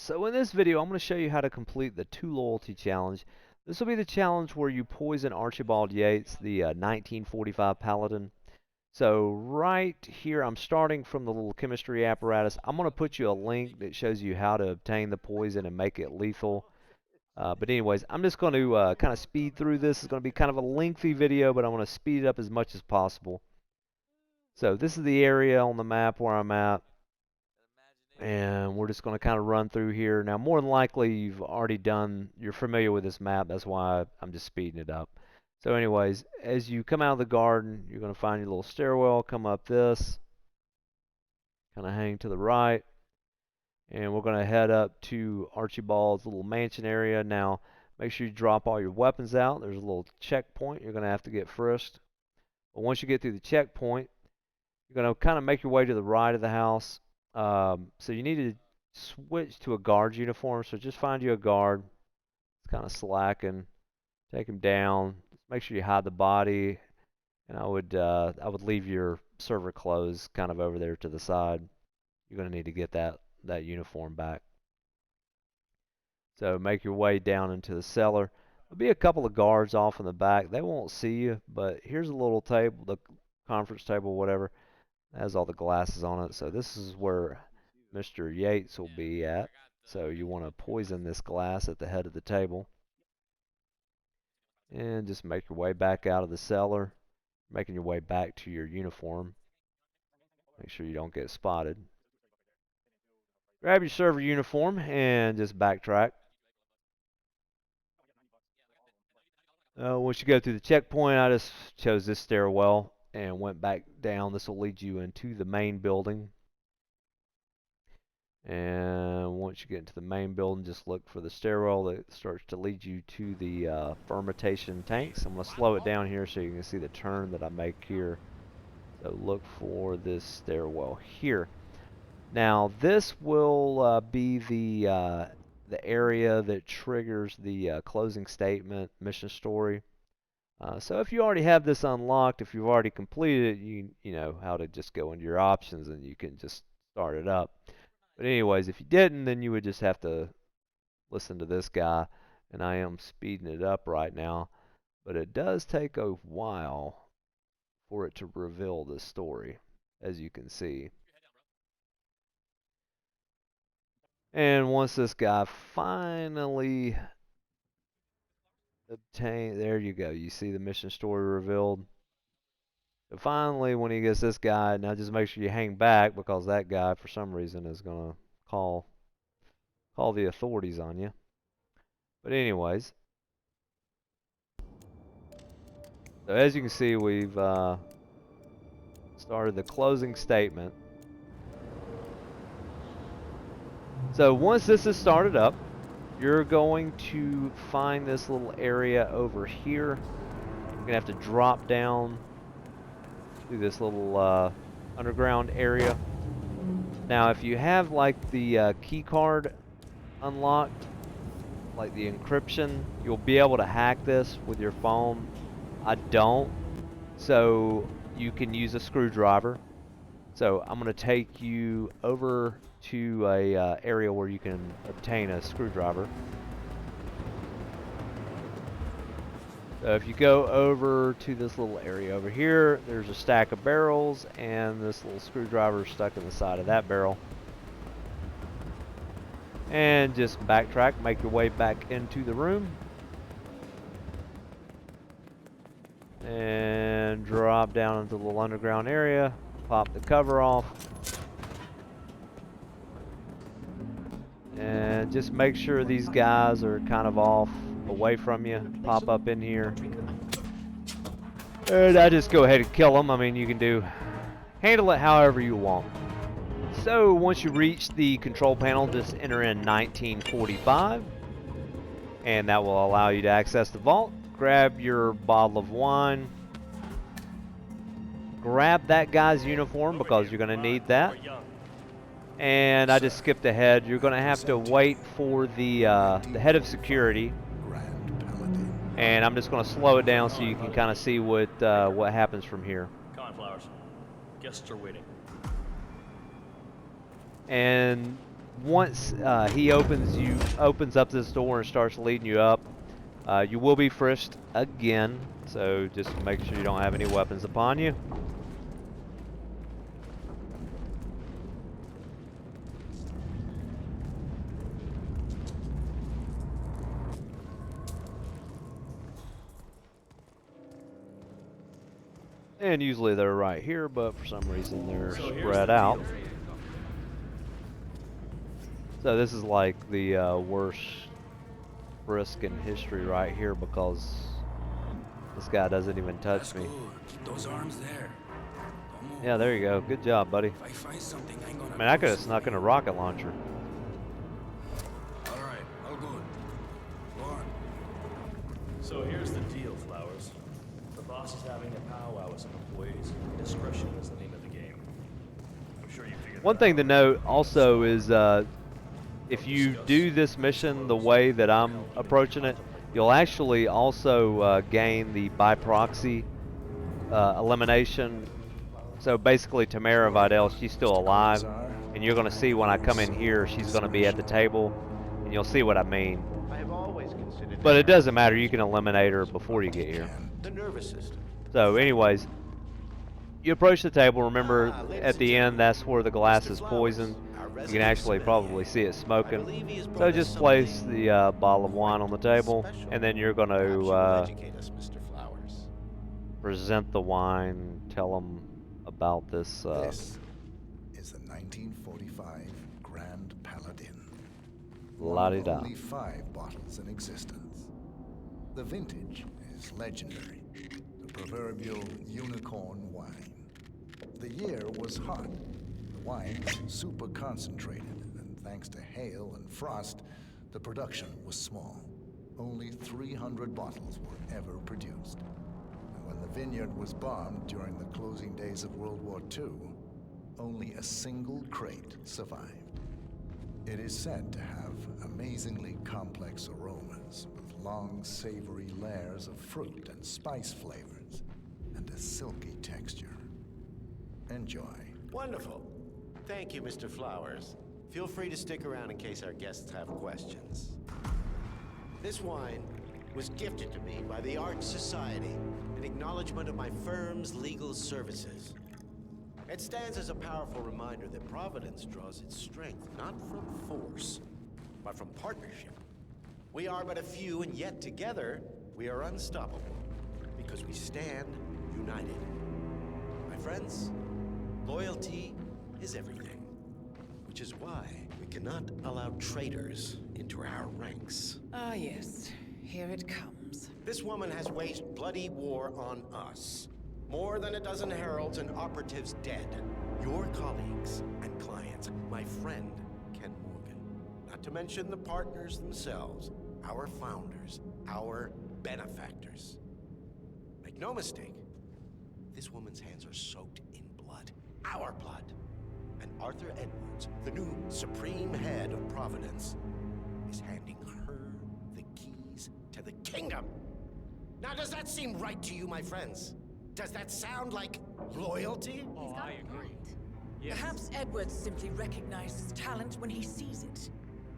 So in this video, I'm going to show you how to complete the 2 loyalty challenge. This will be the challenge where you poison Archibald Yates, the 1945 Paladin. So right here, I'm starting from the little chemistry apparatus. I'm going to put you a link that shows you how to obtain the poison and make it lethal. But anyways, I'm just going to kind of speed through this. It's going to be kind of a lengthy video, but I want to speed it up as much as possible. So this is the area on the map where I'm at. And we're just going to kind of run through here. Now, more than likely, you're familiar with this map. That's why I'm just speeding it up. So anyways, as you come out of the garden, you're going to find your little stairwell, come up this, kind of hang to the right. And we're going to head up to Archibald's little mansion area. Now, make sure you drop all your weapons out. There's a little checkpoint you're going to have to get first. But once you get through the checkpoint, you're going to kind of make your way to the right of the house. So you need to switch to a guard's uniform. So just find you a guard. It's kind of slacking. Take him down. Make sure you hide the body. And I would leave your server clothes kind of over there to the side. You're going to need to get that uniform back. So make your way down into the cellar. There'll be a couple of guards off in the back. They won't see you, but here's a little table, the conference table, whatever. It has all the glasses on it. So this is where Mr. Yates will be at. So you want to poison this glass at the head of the table. And just make your way back out of the cellar. Making your way back to your uniform. Make sure you don't get spotted. Grab your server uniform and just backtrack. Once you go through the checkpoint, I just chose this stairwell and went back down. This will lead you into the main building. And once you get into the main building, just look for the stairwell that starts to lead you to the fermentation tanks. I'm going to slow it down here so you can see the turn that I make here. So look for this stairwell here. Now this will be the area that triggers the closing statement mission story. So if you already have this unlocked, if you've already completed it, you know how to just go into your options and you can just start it up. But anyways, if you didn't, then you would just have to listen to this guy. And I am speeding it up right now. But it does take a while for it to reveal the story, as you can see. And once this guy finally there you go. You see the mission story revealed. So finally, when he gets this guy, now just make sure you hang back because that guy, for some reason, is going to call the authorities on you. But anyways, so as you can see, we've started the closing statement. So once this is started up, you're going to find this little area over here. You're going to have to drop down through this little underground area. Now, if you have like the key card unlocked, like the encryption, you'll be able to hack this with your phone. I don't, so you can use a screwdriver. So I'm going to take you over to a area where you can obtain a screwdriver. So if you go over to this little area over here, there's a stack of barrels and this little screwdriver stuck in the side of that barrel. And just backtrack, make your way back into the room. And drop down into the little underground area, pop the cover off. And just make sure these guys are kind of off away from you. Pop up in here. And I just go ahead and kill them. I mean, you can handle it however you want. So once you reach the control panel, just enter in 1945. And that will allow you to access the vault. Grab your bottle of wine. Grab that guy's uniform because you're going to need that. And I just skipped ahead. You're going to have to wait for the head of security. And I'm just going to slow it down so you can kind of see what happens from here. Cornflowers. Guests are waiting. And once he opens up this door and starts leading you up, you will be frisked again. So just make sure you don't have any weapons upon you. And usually they're right here, but for some reason they're spread out. So this is like the worst frisk in history right here because this guy doesn't even touch me. Keep those arms there. Yeah, there you go. Good job, buddy. If I find something, I'm gonna. I mean, I could have snuck in a rocket launcher. All right, all good. Go on. So here's the deal, Flowers. The boss is having a powwow with some employees. Discretion is the name of the game. I'm sure you figured One thing to note also is if you do this mission the way that I'm approaching it, you'll actually also gain the by proxy elimination. So basically Tamara Vidal, she's still alive, and you're going to see when I come in here, she's going to be at the table, and you'll see what I mean. But it doesn't matter, you can eliminate her before you get here. The nervous system. So anyways, you approach the table. Remember, at the end, that's where the glass is poisoned. You can actually probably see it smoking. So just place the bottle of wine on the table, and then you're going to present the wine, tell them about this. This is the 1945 Grand Paladin. La-di-da. Only 5 bottles in existence. The vintage is legendary, the proverbial unicorn wine. The year was hot. The wine was super concentrated, and thanks to hail and frost, the production was small. Only 300 bottles were ever produced. And when the vineyard was bombed during the closing days of World War II, only a single crate survived. It is said to have amazingly complex aromas, with long, savory layers of fruit and spice flavors, and a silky texture. Enjoy. Wonderful. Thank you, Mr. Flowers. Feel free to stick around in case our guests have questions. This wine was gifted to me by the Art Society in acknowledgement of my firm's legal services. It stands as a powerful reminder that Providence draws its strength not from force, but from partnership. We are but a few, and yet together we are unstoppable, because we stand united. My friends, loyalty is everything, which is why we cannot allow traitors into our ranks. Ah, yes. Here it comes. This woman has waged bloody war on us. More than a dozen heralds and operatives dead. Your colleagues and clients. My friend, Ken Morgan. Not to mention the partners themselves. Our founders. Our benefactors. Make no mistake. This woman's hands are soaked in blood. Our blood. And Arthur Edwards, the new supreme head of Providence, is handing her the keys to the kingdom. Now, does that seem right to you, my friends? Does that sound like loyalty? Oh, I agree. Yes. Perhaps Edwards simply recognizes talent when he sees it.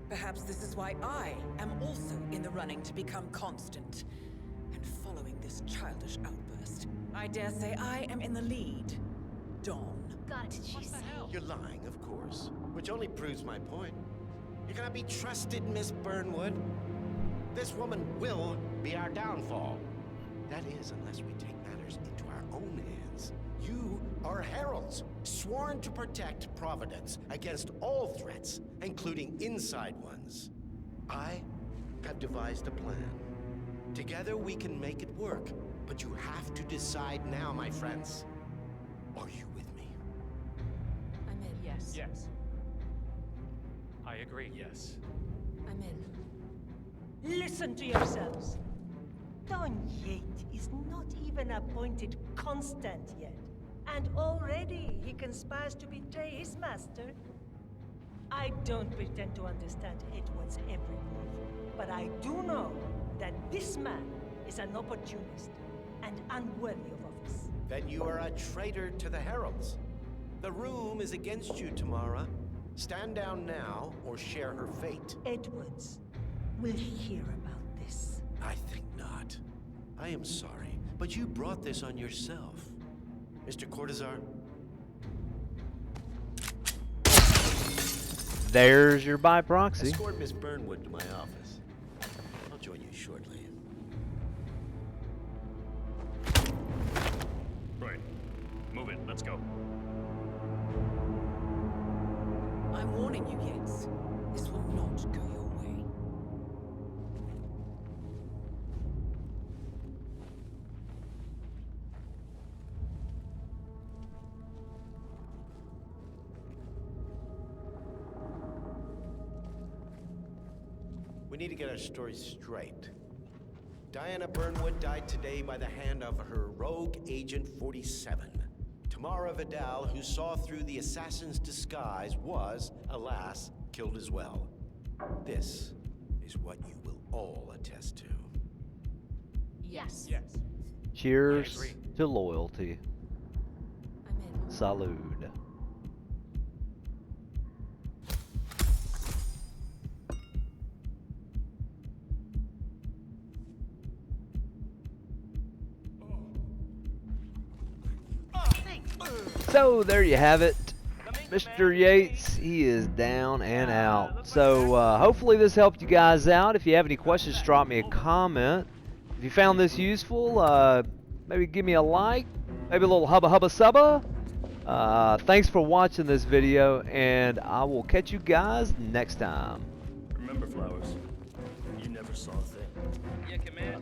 Perhaps this is why I am also in the running to become constant. And following this childish outburst, I dare say I am in the lead. Dawn. What did she say? You're lying, of course, which only proves my point. You're gonna be trusted, Miss Burnwood. This woman will be our downfall. That is, unless we take matters into our own hands. You are heralds, sworn to protect Providence against all threats, including inside ones. I have devised a plan. Together we can make it work, but you have to decide now, my friends. Are you with me? I'm in. Yes. Yes. I agree. Yes. I'm in. Listen to yourselves. Don Yates is not even appointed constant yet, and already he conspires to betray his master. I don't pretend to understand Edward's every move, but I do know that this man is an opportunist and unworthy of office. Then you are a traitor to the heralds. The room is against you, Tamara. Stand down now or share her fate. Edwards will hear about this. I think not. I am sorry, but you brought this on yourself. Mr. Cortazar? There's your by proxy. Escort Miss Burnwood to my office. I'll join you shortly. Right. Move it. Let's go. I'm warning you, Yates. This will not go your way. We need to get our story straight. Diana Burnwood died today by the hand of her rogue Agent 47. Tamara Vidal, who saw through the assassin's disguise, was, alas, killed as well. This is what you will all attest to. Yes. Yes. Cheers I agree. to loyalty. I'm in. Salud. So there you have it. Mr. Yates, he is down and out. So hopefully this helped you guys out. If you have any questions, drop me a comment. If you found this useful, maybe give me a like, maybe a little hubba hubba subba. Thanks for watching this video, and I will catch you guys next time. Remember, Flowers, you never saw a thing. Yeah, Command.